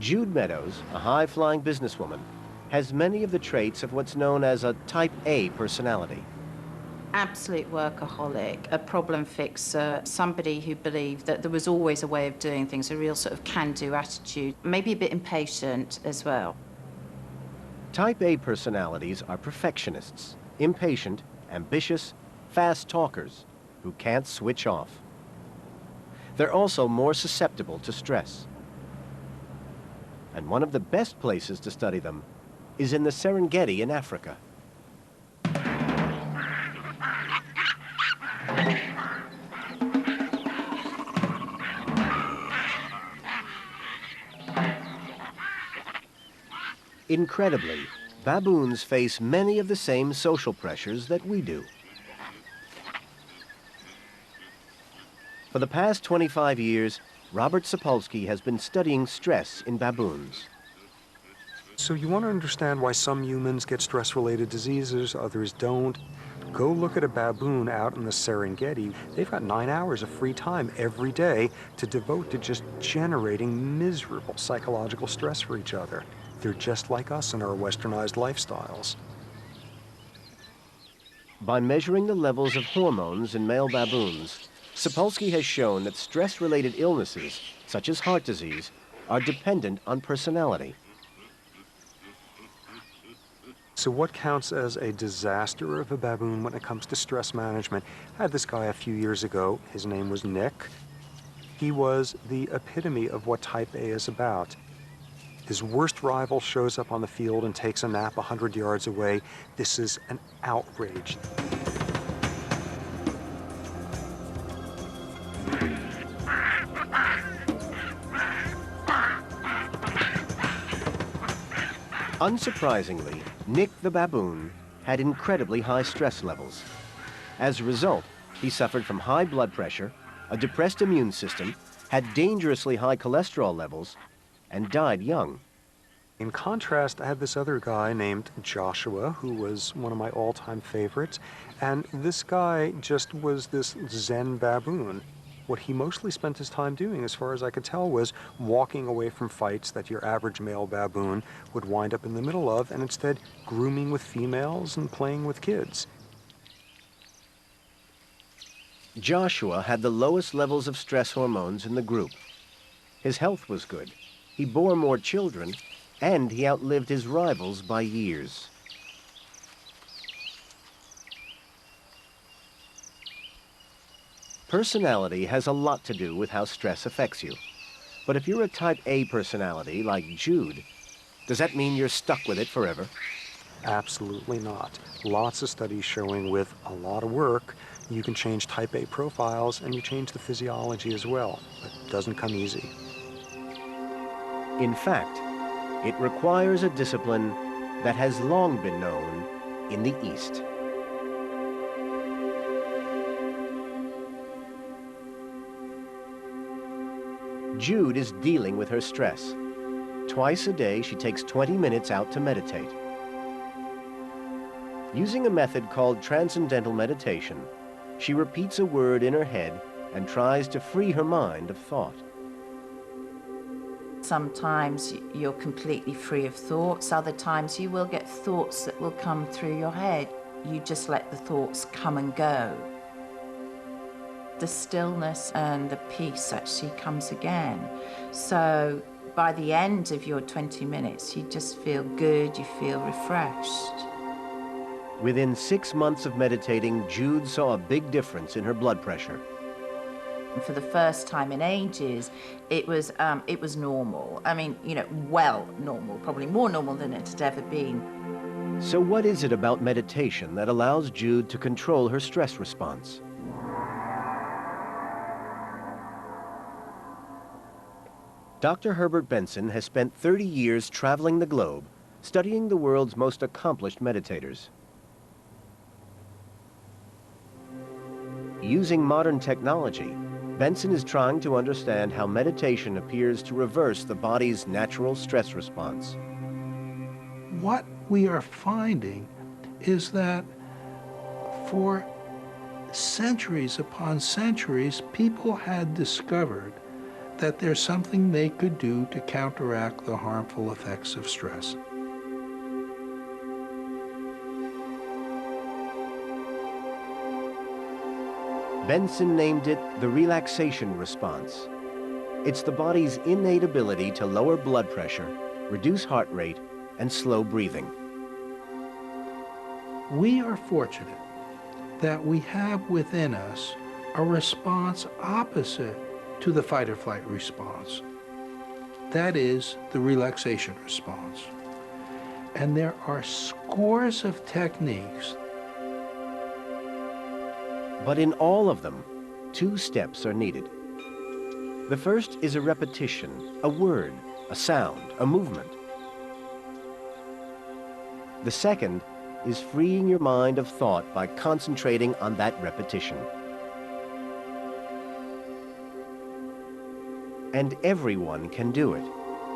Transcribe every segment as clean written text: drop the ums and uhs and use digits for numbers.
Jude Meadows, a high-flying businesswoman, has many of the traits of what's known as a Type A personality. Absolute workaholic, a problem fixer, somebody who believed that there was always a way of doing things, a real sort of can-do attitude, maybe a bit impatient as well. Type A personalities are perfectionists, impatient, ambitious, fast talkers who can't switch off. They're also more susceptible to stress. And one of the best places to study them is in the Serengeti in Africa. Incredibly, baboons face many of the same social pressures that we do. For the past 25 years, Robert Sapolsky has been studying stress in baboons. So you want to understand why some humans get stress-related diseases, others don't? Go look at a baboon out in the Serengeti. They've got 9 hours of free time every day to devote to just generating miserable psychological stress for each other. They're just like us in our westernized lifestyles. By measuring the levels of hormones in male baboons, Sapolsky has shown that stress-related illnesses, such as heart disease, are dependent on personality. So what counts as a disaster of a baboon when it comes to stress management? I had this guy a few years ago. His name was Nick. He was the epitome of what Type A is about. His worst rival shows up on the field and takes a nap 100 yards away. This is an outrage. Unsurprisingly, Nick the baboon had incredibly high stress levels. As a result, he suffered from high blood pressure, a depressed immune system, had dangerously high cholesterol levels, and died young. In contrast, I had this other guy named Joshua, who was one of my all-time favorites, and this guy just was this Zen baboon. What he mostly spent his time doing, as far as I could tell, was walking away from fights that your average male baboon would wind up in the middle of, and instead grooming with females and playing with kids. Joshua had the lowest levels of stress hormones in the group. His health was good. He bore more children, and he outlived his rivals by years. Personality has a lot to do with how stress affects you. But if you're a Type A personality like Jude, does that mean you're stuck with it forever? Absolutely not. Lots of studies showing with a lot of work, you can change Type A profiles and you change the physiology as well. But it doesn't come easy. In fact, it requires a discipline that has long been known in the East. Jude is dealing with her stress. Twice a day, she takes 20 minutes out to meditate. Using a method called transcendental meditation, she repeats a word in her head and tries to free her mind of thought. Sometimes you're completely free of thoughts. Other times you will get thoughts that will come through your head. You just let the thoughts come and go. The stillness and the peace actually comes again. So by the end of your 20 minutes, you just feel good, you feel refreshed. Within 6 months of meditating, Jude saw a big difference in her blood pressure. For the first time in ages, it was normal. I mean, well normal, probably more normal than it had ever been. So what is it about meditation that allows Jude to control her stress response? Dr. Herbert Benson has spent 30 years traveling the globe, studying the world's most accomplished meditators. Using modern technology, Benson is trying to understand how meditation appears to reverse the body's natural stress response. What we are finding is that for centuries upon centuries, people had discovered that there's something they could do to counteract the harmful effects of stress. Benson named it the Relaxation Response. It's the body's innate ability to lower blood pressure, reduce heart rate, and slow breathing. We are fortunate that we have within us a response opposite to the fight or flight response. That is the relaxation response. And there are scores of techniques. But in all of them, 2 steps are needed. The first is a repetition, a word, a sound, a movement. The second is freeing your mind of thought by concentrating on that repetition. And everyone can do it.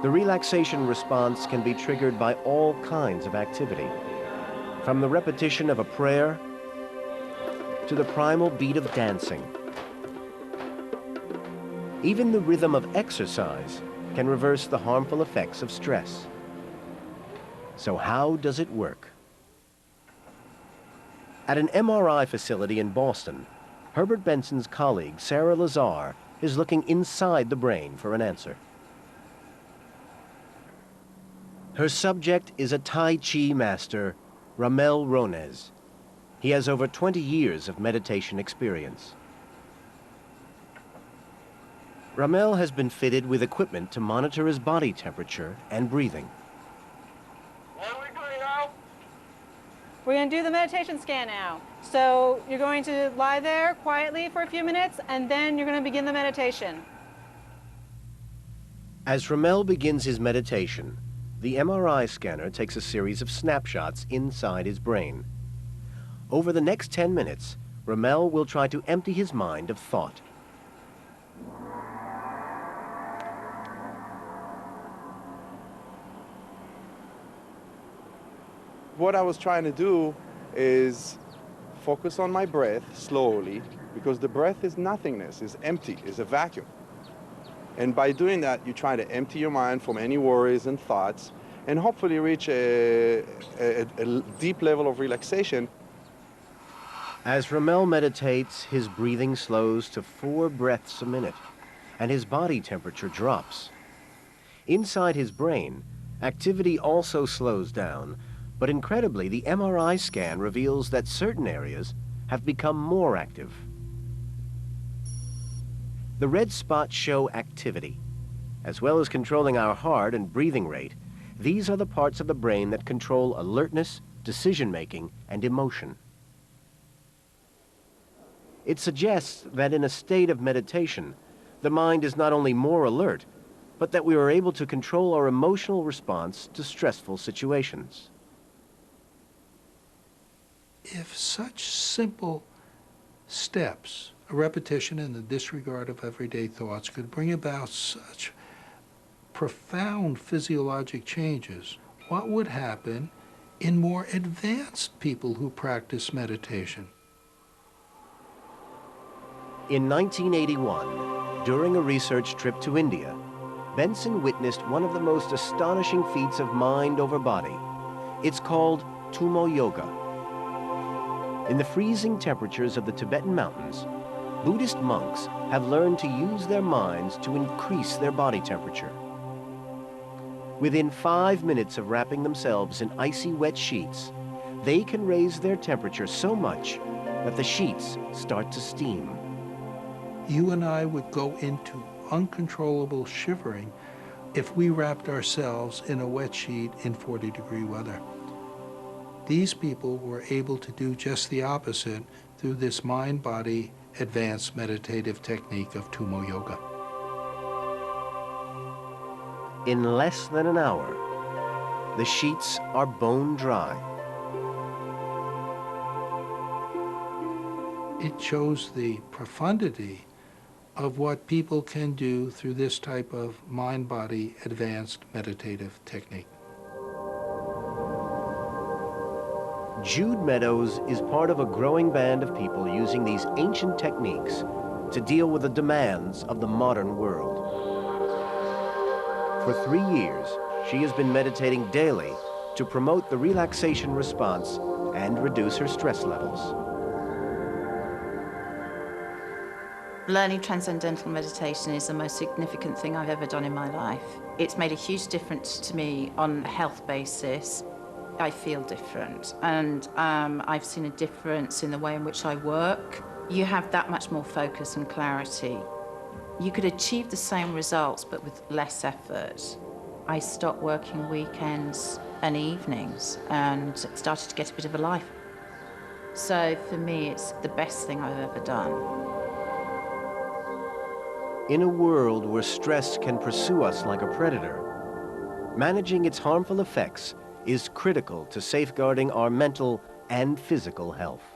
The relaxation response can be triggered by all kinds of activity, from the repetition of a prayer to the primal beat of dancing. Even the rhythm of exercise can reverse the harmful effects of stress. So how does it work? At an MRI facility in Boston, Herbert Benson's colleague, Sarah Lazar, is looking inside the brain for an answer. Her subject is a Tai Chi master, Ramel Ronez. He has over 20 years of meditation experience. Ramel has been fitted with equipment to monitor his body temperature and breathing. What are we doing now? We're going to do the meditation scan now. So you're going to lie there quietly for a few minutes, and then you're going to begin the meditation. As Ramel begins his meditation, the MRI scanner takes a series of snapshots inside his brain. Over the next 10 minutes, Ramel will try to empty his mind of thought. What I was trying to do is focus on my breath slowly, because the breath is nothingness, is empty, is a vacuum. And by doing that, you try to empty your mind from any worries and thoughts, and hopefully reach a deep level of relaxation. As Ramel meditates, his breathing slows to 4 breaths a minute, and his body temperature drops. Inside his brain, activity also slows down, but incredibly, the MRI scan reveals that certain areas have become more active. The red spots show activity. As well as controlling our heart and breathing rate, these are the parts of the brain that control alertness, decision-making, and emotion. It suggests that in a state of meditation, the mind is not only more alert, but that we are able to control our emotional response to stressful situations. If such simple steps, a repetition and the disregard of everyday thoughts, could bring about such profound physiologic changes, what would happen in more advanced people who practice meditation? In 1981, during a research trip to India, Benson witnessed one of the most astonishing feats of mind over body. It's called Tomo Yoga. In the freezing temperatures of the Tibetan mountains, Buddhist monks have learned to use their minds to increase their body temperature. Within 5 minutes of wrapping themselves in icy wet sheets, they can raise their temperature so much that the sheets start to steam. You and I would go into uncontrollable shivering if we wrapped ourselves in a wet sheet in 40-degree weather. These people were able to do just the opposite through this mind-body advanced meditative technique of Tomo Yoga. In less than an hour, the sheets are bone dry. It shows the profundity of what people can do through this type of mind-body advanced meditative technique. Jude Meadows is part of a growing band of people using these ancient techniques to deal with the demands of the modern world. For 3 years, she has been meditating daily to promote the relaxation response and reduce her stress levels. Learning transcendental meditation is the most significant thing I've ever done in my life. It's made a huge difference to me on a health basis. I feel different, and I've seen a difference in the way in which I work. You have that much more focus and clarity. You could achieve the same results, but with less effort. I stopped working weekends and evenings and started to get a bit of a life. So for me, it's the best thing I've ever done. In a world where stress can pursue us like a predator, managing its harmful effects is critical to safeguarding our mental and physical health.